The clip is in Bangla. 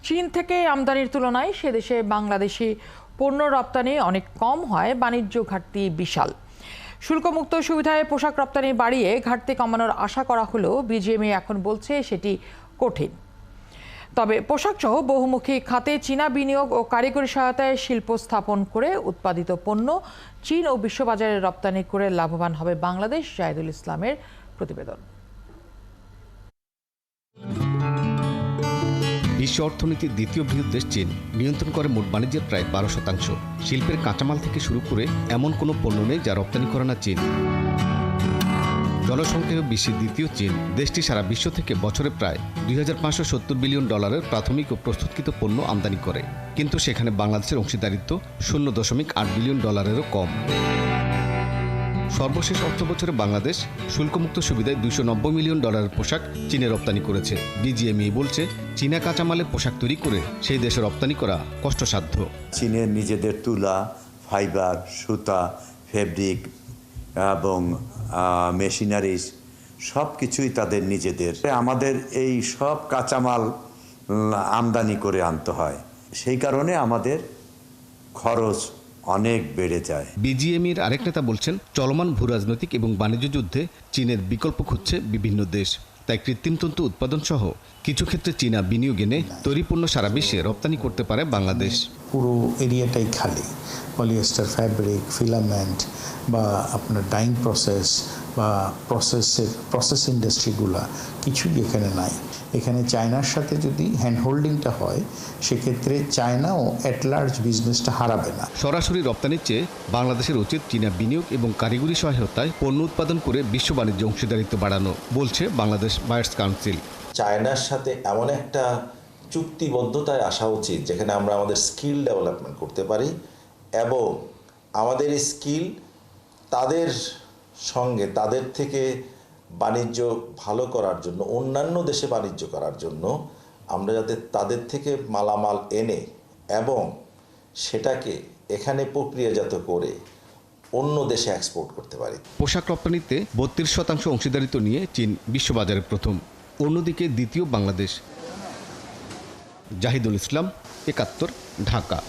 চীন থেকে আমদানির তুলনায় সে দেশে বাংলাদেশি পণ্য রপ্তানি অনেক কম হয়, বাণিজ্য ঘাটতি বিশাল। শুল্কমুক্ত সুবিধায় পোশাক রপ্তানি বাড়িয়ে ঘাটতি কমানোর আশা করা হলেও বিজিএমইএ এখন বলছে সেটি কঠিন। তবে পোশাকসহ বহুমুখী খাতে চীনা বিনিয়োগ ও কারিগরি সহায়তায় শিল্প স্থাপন করে উৎপাদিত পণ্য চীন ও বিশ্ববাজারে রপ্তানি করে লাভবান হবে বাংলাদেশ। জাহিদুল ইসলামের প্রতিবেদন। বিশ্ব অর্থনীতির দ্বিতীয় বৃহৎ দেশ চীন নিয়ন্ত্রণ করে মোট বাণিজ্যের প্রায় 12%। শিল্পের কাঁচামাল থেকে শুরু করে এমন কোনো পণ্য নেই যা রপ্তানি করে না চীন। জনসংখ্যায় বিশ্বের দ্বিতীয় চীন দেশটি সারা বিশ্ব থেকে বছরে প্রায় $2570 বিলিয়ন প্রাথমিক ও প্রস্তুতকৃত পণ্য আমদানি করে, কিন্তু সেখানে বাংলাদেশের অংশীদারিত্ব $0.8 বিলিয়ন কম। সর্বশেষ অর্থবছরে বাংলাদেশ শুল্কমুক্ত সুবিধায় $290 মিলিয়ন পোশাক চীনে রপ্তানি করেছে। বিজিএমইএ বলছে চীনা কাঁচামালে পোশাক তৈরি করে সেই দেশে রপ্তানি করা কষ্টসাধ্য। চীনের নিজেদের তুলা, ফাইবার, সুতা, ফেব্রিক এবং মেশিনারিজ সব কিছুই তাদের নিজেদের। আমাদের এই সব কাঁচামাল আমদানি করে আনতে হয়, সেই কারণে আমাদের খরচ অনেক বেড়ে যায়। বিজিএমইএর আরেক নেতা বলছেন চলমান ভূরাজনৈতিক এবং বাণিজ্য যুদ্ধে চীনের বিকল্প খুঁজছে বিভিন্ন দেশ। তাই কৃত্রিম তন্তু উৎপাদন সহ কিছু ক্ষেত্রে চীনা বিনিয়োগ এনে তৈরি পণ্য সারা বিশ্বে রপ্তানি করতে পারে বাংলাদেশ। পুরো এরিয়াটাই খালি। পলিয়েস্টার ফ্যাব্রিক, ফিলামেন্ট বা আপনার ডাইং প্রসেস বা প্রসেস ইন্ডাস্ট্রিগুলা কিছুই এখানে নাই। এখানে চায়নার সাথে যদি হ্যান্ড হোল্ডিংটা হয়, সেক্ষেত্রে চায়নাও অ্যাট লার্জ বিজনেসটা হারাবে না। সরাসরি রপ্তানির চেয়ে বাংলাদেশের উচিত চীনা বিনিয়োগ এবং কারিগরি সহায়তায় পণ্য উৎপাদন করে বিশ্ব বাণিজ্য অংশীদারিত্ব বাড়ানো, বলছে বাংলাদেশ বায়ার্স কাউন্সিল। চায়নার সাথে এমন একটা চুক্তিবদ্ধতায় আসা উচিত যেখানে আমরা আমাদের স্কিল ডেভেলপমেন্ট করতে পারি এবং আমাদের স্কিল তাদের সঙ্গে তাদের থেকে বাণিজ্য ভালো করার জন্য, অন্যান্য দেশে বাণিজ্য করার জন্য আমরা যাতে তাদের থেকে মালামাল এনে এবং সেটাকে এখানে প্রক্রিয়াজাত করে অন্য দেশে এক্সপোর্ট করতে পারি। পোশাক রপ্তানিতে 32% অংশীদারিত্ব নিয়ে চীন বিশ্ববাজারে প্রথম, অন্যদিকে দ্বিতীয় বাংলাদেশ। জাহিদুল ইসলাম, 71, ঢাকা।